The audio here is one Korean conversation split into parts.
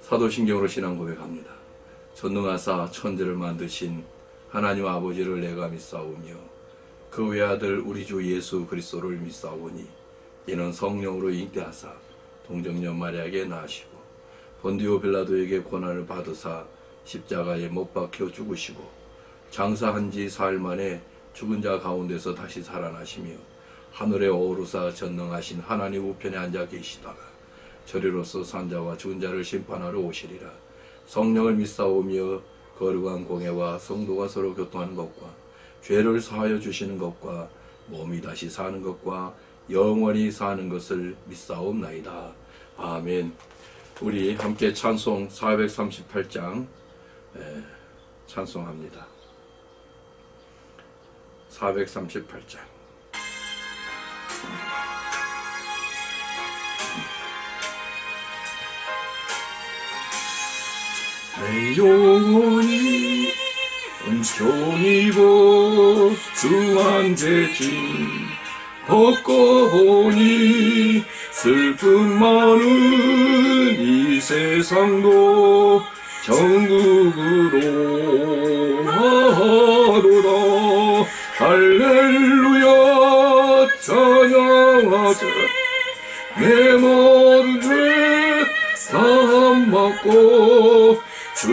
사도신경으로 신앙 고백합니다. 전능하사 천지를 만드신 하나님 아버지를 내가 믿사오며 그 외아들 우리 주 예수 그리스도를 믿사오니 이는 성령으로 잉태하사 동정녀 마리아에게 낳으시고 본디오 빌라도에게 고난을 받으사 십자가에 못 박혀 죽으시고 장사한 지 사흘 만에 죽은 자 가운데서 다시 살아나시며 하늘에 오르사 전능하신 하나님 우편에 앉아 계시다가 저리로서 산자와 죽은 자를 심판하러 오시리라. 성령을 믿사오며 거룩한 공예와 성도가 서로 교통하는 것과 죄를 사하여 주시는 것과 몸이 다시 사는 것과 영원히 사는 것을 믿사옵나이다. 아멘. 우리 함께 찬송 438장 찬송합니다. 438장. 내 영혼이 은총입어 주한 죄짐 벗고 보니 슬픔 많은 이 세상도 천국으로 하도다. 할렐루야 찬양하세. 내 모든 죄 사함 받고 주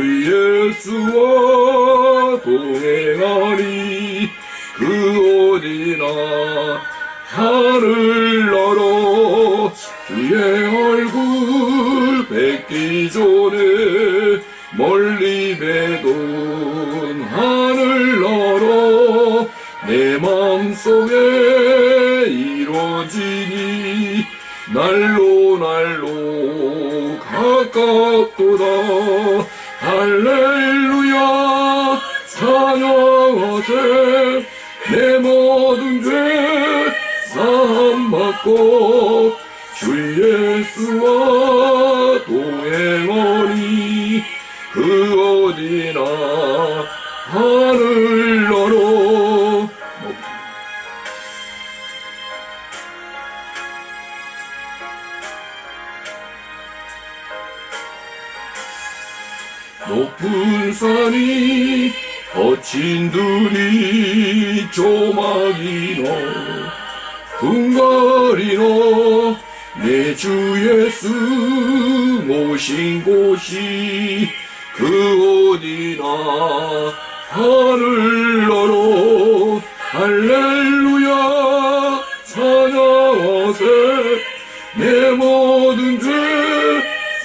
예수와 동행하리. 그 어디나 하늘 나라 주의 얼굴 뵙기 전에 멀리 배던 하늘 나라 내 마음속에 이루어지니 날로 날로 가깝도다. 할렐루야 찬양하세. 내 모든 죄 사함 받고 주 예수와 동행하니 그 어디나 하늘 나라. 높은 산이 거친 들이 조막이노 궁궐이노 내 주 예수 모신 곳이 그 어디나 하늘 나라. 할렐루야 찬양하세. 내 모든 죄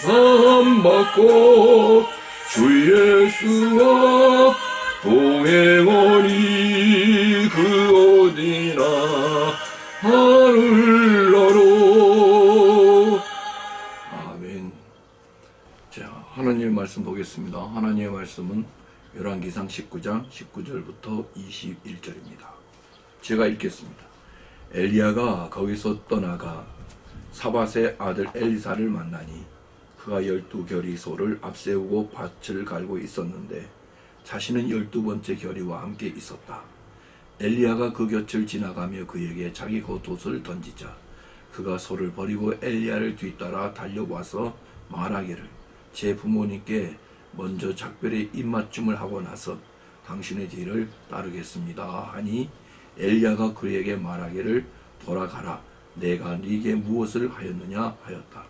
사함 받고 주 예수와 동행하니 그 어디나 하늘 나라. 아멘. 자, 하나님의 말씀 보겠습니다. 하나님의 말씀은 열왕기상 19장 19절부터 21절입니다. 제가 읽겠습니다. 엘리야가 거기서 떠나가 사밧의 아들 엘리사를 만나니 그가 12겨리 소를 앞세우고 밭을 갈고 있었는데 자신은 12번째 겨리와 함께 있었다. 엘리야가 그 곁을 지나가며 그에게 자기 겉옷을 던지자 그가 소를 버리고 엘리야를 뒤따라 달려와서 말하기를 제 부모님께 먼저 작별의 입맞춤을 하고 나서 당신의 뒤를 따르겠습니다 하니 엘리야가 그에게 말하기를 돌아가라. 내가 네게 무엇을 하였느냐 하였다.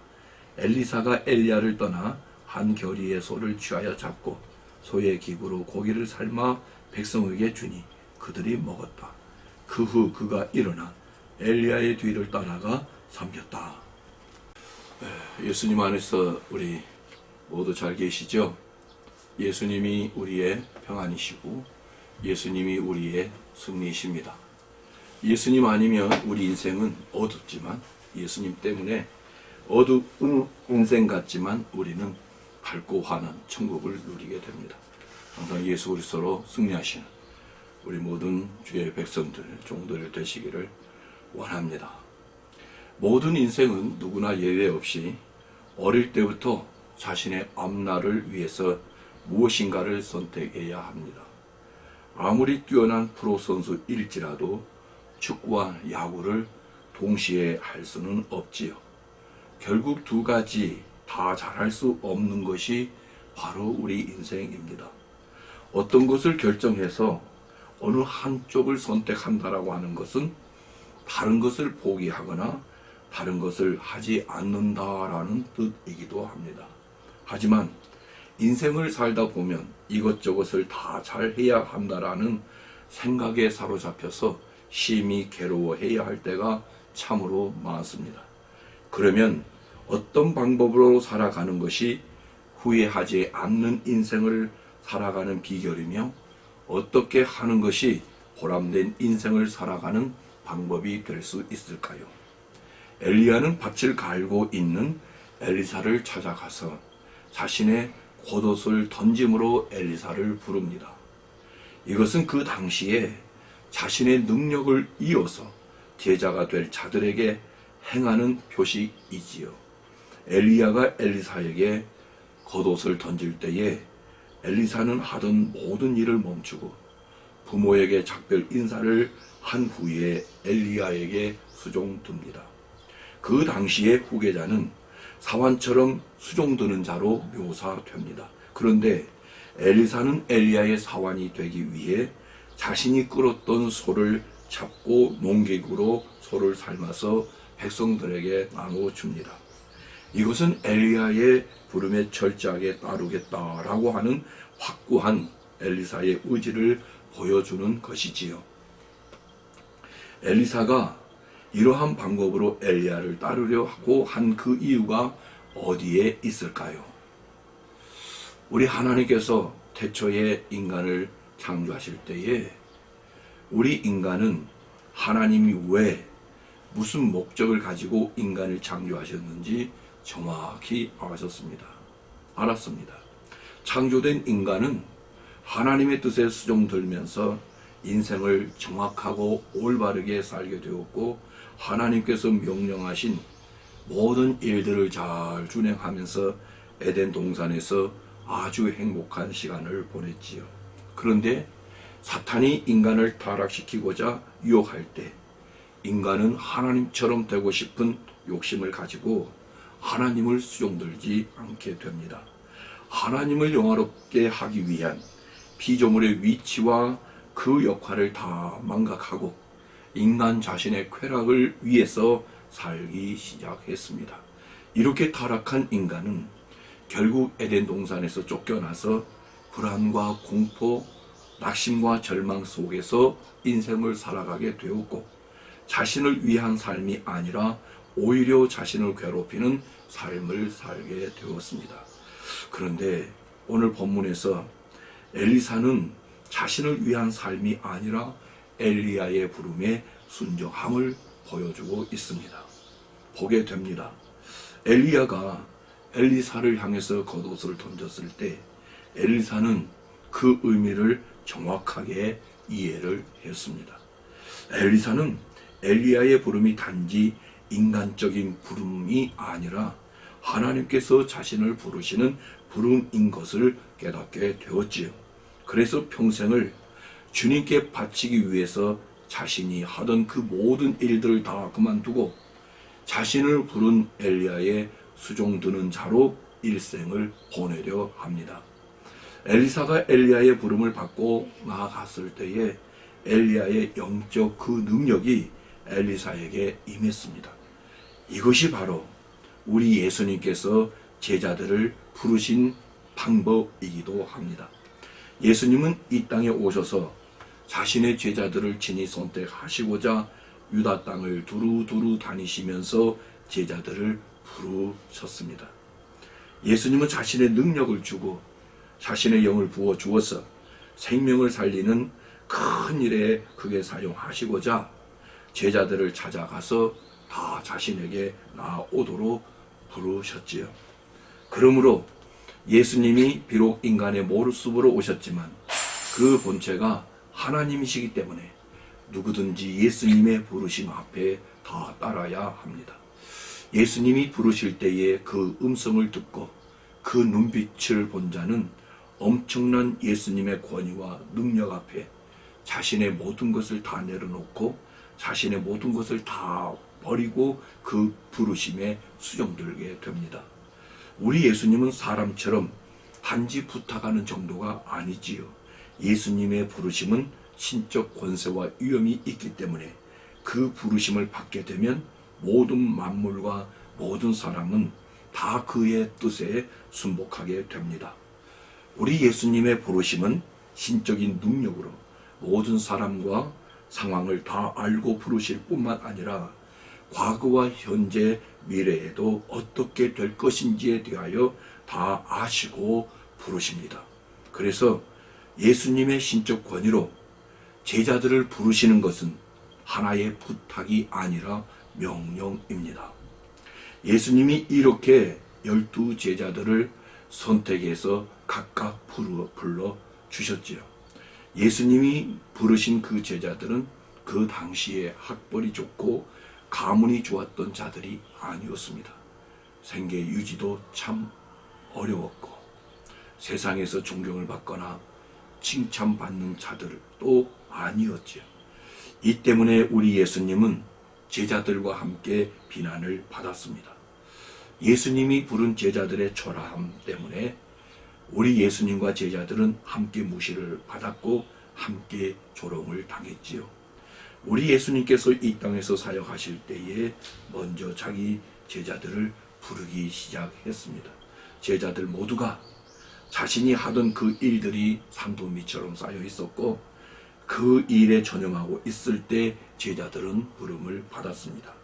엘리사가 엘리야를 떠나 한 겨리의 소를 취하여 잡고 소의 기구로 고기를 삶아 백성에게 주니 그들이 먹었다. 그 후 그가 일어나 엘리야의 뒤를 따라가 섬겼다. 예수님 안에서 우리 모두 잘 계시죠? 예수님이 우리의 평안이시고 예수님이 우리의 승리이십니다. 예수님 아니면 우리 인생은 어둡지만 예수님 때문에 어두운 인생 같지만 우리는 밝고 환한 천국을 누리게 됩니다. 항상 예수 그리스도로 승리하시는 우리 모든 주의 백성들, 종들 되시기를 원합니다. 모든 인생은 누구나 예외 없이 어릴 때부터 자신의 앞날을 위해서 무엇인가를 선택해야 합니다. 아무리 뛰어난 프로 선수일지라도 축구와 야구를 동시에 할 수는 없지요. 결국 두 가지 다 잘할 수 없는 것이 바로 우리 인생입니다. 어떤 것을 결정해서 어느 한쪽을 선택한다라고 하는 것은 다른 것을 포기하거나 다른 것을 하지 않는다라는 뜻이기도 합니다. 하지만 인생을 살다 보면 이것저것을 다 잘해야 한다라는 생각에 사로잡혀서 심히 괴로워해야 할 때가 참으로 많습니다. 그러면 어떤 방법으로 살아가는 것이 후회하지 않는 인생을 살아가는 비결이며 어떻게 하는 것이 보람된 인생을 살아가는 방법이 될 수 있을까요? 엘리야는 밭을 갈고 있는 엘리사를 찾아가서 자신의 겉옷을 던짐으로 엘리사를 부릅니다. 이것은 그 당시에 자신의 능력을 이어서 제자가 될 자들에게 행하는 표시이지요. 엘리야가 엘리사에게 겉옷을 던질 때에 엘리사는 하던 모든 일을 멈추고 부모에게 작별 인사를 한 후에 엘리야에게 수종듭니다. 그 당시의 후계자는 사환처럼 수종드는 자로 묘사됩니다. 그런데 엘리사는 엘리야의 사환이 되기 위해 자신이 끌었던 소를 잡고 농객으로 소를 삶아서 백성들에게 나눠줍니다. 이것은 엘리야의 부름에 철저하게 따르겠다라고 하는 확고한 엘리사의 의지를 보여주는 것이지요. 엘리사가 이러한 방법으로 엘리야를 따르려 하고 한 그 이유가 어디에 있을까요? 우리 하나님께서 태초에 인간을 창조하실 때에 우리 인간은 하나님이 왜 무슨 목적을 가지고 인간을 창조하셨는지 정확히 알았습니다. 창조된 인간은 하나님의 뜻에 수종들면서 인생을 정확하고 올바르게 살게 되었고 하나님께서 명령하신 모든 일들을 잘 준행하면서 에덴 동산에서 아주 행복한 시간을 보냈지요. 그런데 사탄이 인간을 타락시키고자 유혹할 때 인간은 하나님처럼 되고 싶은 욕심을 가지고 하나님을 수종들지 않게 됩니다. 하나님을 영화롭게 하기 위한 피조물의 위치와 그 역할을 다 망각하고 인간 자신의 쾌락을 위해서 살기 시작했습니다. 이렇게 타락한 인간은 결국 에덴 동산에서 쫓겨나서 불안과 공포, 낙심과 절망 속에서 인생을 살아가게 되었고 자신을 위한 삶이 아니라 오히려 자신을 괴롭히는 삶을 살게 되었습니다. 그런데 오늘 본문에서 엘리사는 자신을 위한 삶이 아니라 엘리야의 부름에 순종함을 보여주고 있습니다. 보게 됩니다. 엘리야가 엘리사를 향해서 겉옷을 던졌을 때 엘리사는 그 의미를 정확하게 이해를 했습니다. 엘리사는 엘리야의 부름이 단지 인간적인 부름이 아니라 하나님께서 자신을 부르시는 부름인 것을 깨닫게 되었지요. 그래서 평생을 주님께 바치기 위해서 자신이 하던 그 모든 일들을 다 그만두고 자신을 부른 엘리야의 수종드는 자로 일생을 보내려 합니다. 엘리사가 엘리야의 부름을 받고 나아갔을 때에 엘리야의 영적 그 능력이 엘리사에게 임했습니다. 이것이 바로 우리 예수님께서 제자들을 부르신 방법이기도 합니다. 예수님은 이 땅에 오셔서 자신의 제자들을 친히 선택하시고자 유다 땅을 두루두루 다니시면서 제자들을 부르셨습니다. 예수님은 자신의 능력을 주고 자신의 영을 부어 주어서 생명을 살리는 큰 일에 크게 사용하시고자 제자들을 찾아가서 다 자신에게 나오도록 부르셨지요. 그러므로 예수님이 비록 인간의 모습으로 오셨지만 그 본체가 하나님이시기 때문에 누구든지 예수님의 부르심 앞에 다 따라야 합니다. 예수님이 부르실 때에 그 음성을 듣고 그 눈빛을 본 자는 엄청난 예수님의 권위와 능력 앞에 자신의 모든 것을 다 내려놓고 자신의 모든 것을 다 버리고 그 부르심에 수종들게 됩니다. 우리 예수님은 사람처럼 단지 부탁하는 정도가 아니지요. 예수님의 부르심은 신적 권세와 위엄이 있기 때문에 그 부르심을 받게 되면 모든 만물과 모든 사람은 다 그의 뜻에 순복하게 됩니다. 우리 예수님의 부르심은 신적인 능력으로 모든 사람과 상황을 다 알고 부르실 뿐만 아니라 과거와 현재, 미래에도 어떻게 될 것인지에 대하여 다 아시고 부르십니다. 그래서 예수님의 신적 권위로 제자들을 부르시는 것은 하나의 부탁이 아니라 명령입니다. 예수님이 이렇게 12 제자들을 선택해서 각각 불러 주셨지요. 예수님이 부르신 그 제자들은 그 당시에 학벌이 좋고 가문이 좋았던 자들이 아니었습니다. 생계 유지도 참 어려웠고 세상에서 존경을 받거나 칭찬받는 자들도 아니었지요. 이 때문에 우리 예수님은 제자들과 함께 비난을 받았습니다. 예수님이 부른 제자들의 초라함 때문에 우리 예수님과 제자들은 함께 무시를 받았고 함께 조롱을 당했지요. 우리 예수님께서 이 땅에서 사역하실 때에 먼저 자기 제자들을 부르기 시작했습니다. 제자들 모두가 자신이 하던 그 일들이 산더미처럼 쌓여 있었고 그 일에 전념하고 있을 때 제자들은 부름을 받았습니다.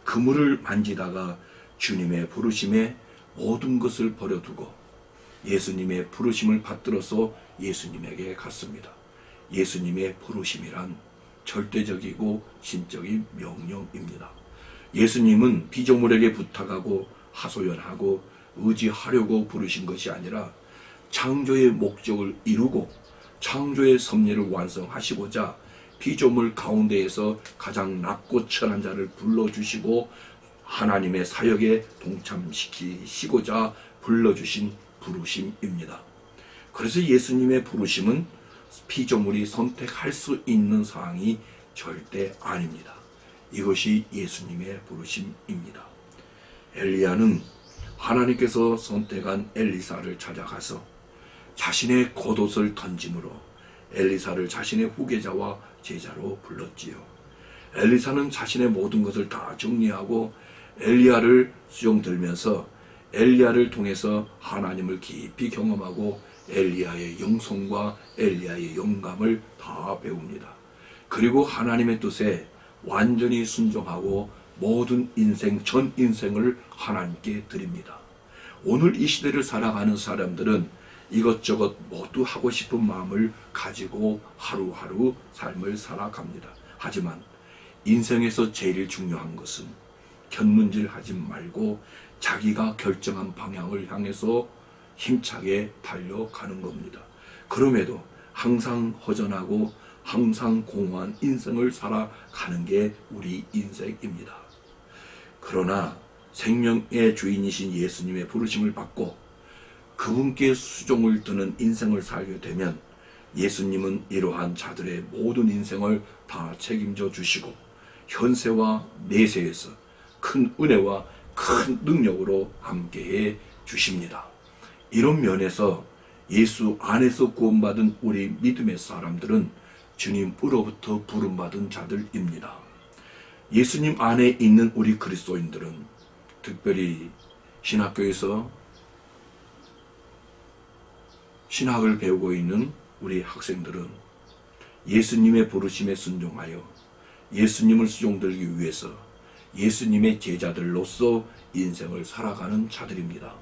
그물을 만지다가 주님의 부르심에 모든 것을 버려두고 예수님의 부르심을 받들어서 예수님에게 갔습니다. 예수님의 부르심이란 절대적이고 신적인 명령입니다. 예수님은 피조물에게 부탁하고 하소연하고 의지하려고 부르신 것이 아니라 창조의 목적을 이루고 창조의 섭리를 완성하시고자 피조물 가운데에서 가장 낮고 천한 자를 불러주시고 하나님의 사역에 동참시키시고자 불러주신 부르심입니다. 그래서 예수님의 부르심은 피조물이 선택할 수 있는 사항이 절대 아닙니다. 이것이 예수님의 부르심입니다. 엘리야는 하나님께서 선택한 엘리사를 찾아가서 자신의 겉옷을 던짐으로 엘리사를 자신의 후계자와 제자로 불렀지요. 엘리사는 자신의 모든 것을 다 정리하고 엘리야를 수종 들면서 엘리야를 통해서 하나님을 깊이 경험하고 엘리야의 영성과 엘리야의 영감을 다 배웁니다. 그리고 하나님의 뜻에 완전히 순종하고 모든 인생, 전 인생을 하나님께 드립니다. 오늘 이 시대를 살아가는 사람들은 이것저것 모두 하고 싶은 마음을 가지고 하루하루 삶을 살아갑니다. 하지만 인생에서 제일 중요한 것은 견문질하지 말고 자기가 결정한 방향을 향해서 힘차게 달려가는 겁니다. 그럼에도 항상 허전하고 항상 공허한 인생을 살아가는 게 우리 인생입니다. 그러나 생명의 주인이신 예수님의 부르심을 받고 그분께 수종을 두는 인생을 살게 되면 예수님은 이러한 자들의 모든 인생을 다 책임져 주시고 현세와 내세에서 큰 은혜와 큰 능력으로 함께해 주십니다. 이런 면에서 예수 안에서 구원받은 우리 믿음의 사람들은 주님으로부터 부름받은 자들입니다. 예수님 안에 있는 우리 그리스도인들은 특별히 신학교에서 신학을 배우고 있는 우리 학생들은 예수님의 부르심에 순종하여 예수님을 수종들기 위해서 예수님의 제자들로서 인생을 살아가는 자들입니다.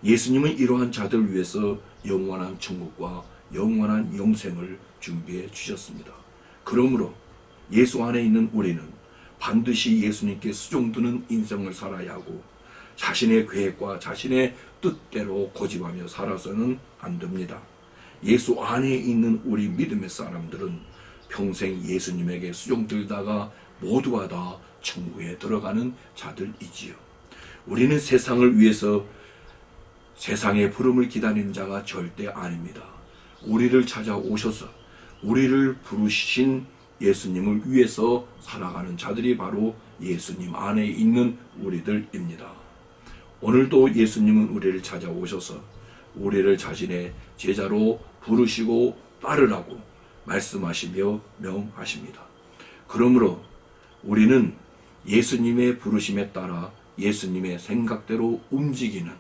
예수님은 이러한 자들을 위해서 영원한 천국과 영원한 영생을 준비해 주셨습니다. 그러므로 예수 안에 있는 우리는 반드시 예수님께 수종드는 인생을 살아야 하고 자신의 계획과 자신의 뜻대로 고집하며 살아서는 안 됩니다. 예수 안에 있는 우리 믿음의 사람들은 평생 예수님에게 수종들다가 모두가 다 천국에 들어가는 자들이지요. 우리는 세상을 위해서 세상의 부름을 기다리는 자가 절대 아닙니다. 우리를 찾아오셔서 우리를 부르신 예수님을 위해서 살아가는 자들이 바로 예수님 안에 있는 우리들입니다. 오늘도 예수님은 우리를 찾아오셔서 우리를 자신의 제자로 부르시고 따르라고 말씀하시며 명하십니다. 그러므로 우리는 예수님의 부르심에 따라 예수님의 생각대로 움직이는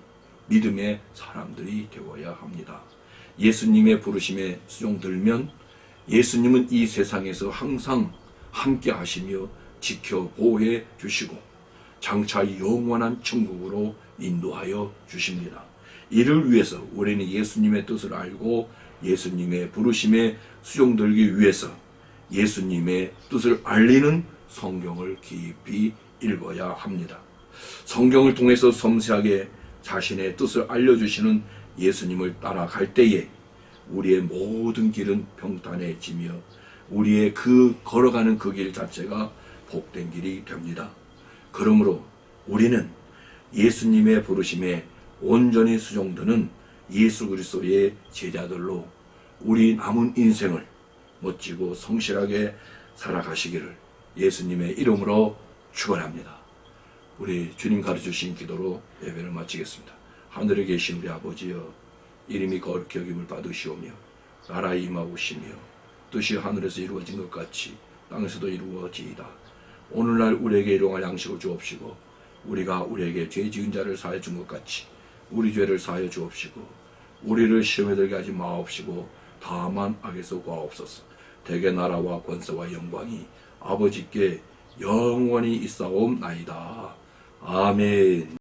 믿음의 사람들이 되어야 합니다. 예수님의 부르심에 수종들면 예수님은 이 세상에서 항상 함께 하시며 지켜 보호해 주시고 장차 영원한 천국으로 인도하여 주십니다. 이를 위해서 우리는 예수님의 뜻을 알고 예수님의 부르심에 수종들기 위해서 예수님의 뜻을 알리는 성경을 깊이 읽어야 합니다. 성경을 통해서 섬세하게 자신의 뜻을 알려주시는 예수님을 따라갈 때에 우리의 모든 길은 평탄해지며 우리의 걸어가는 그 길 자체가 복된 길이 됩니다. 그러므로 우리는 예수님의 부르심에 온전히 수종드는 예수 그리스도의 제자들로 우리 남은 인생을 멋지고 성실하게 살아가시기를 예수님의 이름으로 축원합니다. 우리 주님 가르쳐주신 기도로 예배를 마치겠습니다. 하늘에 계신 우리 아버지여, 이름이 거룩히 여김을 받으시오며 나라에 임하오시며 뜻이 하늘에서 이루어진 것 같이 땅에서도 이루어지이다. 오늘날 우리에게 일용할 양식을 주옵시고 우리가 우리에게 죄 지은 자를 사하여 준 것 같이 우리 죄를 사하여 주옵시고 우리를 시험에 들게 하지 마옵시고 다만 악에서 구하옵소서. 대개 나라와 권세와 영광이 아버지께 영원히 있사옵나이다. 아멘.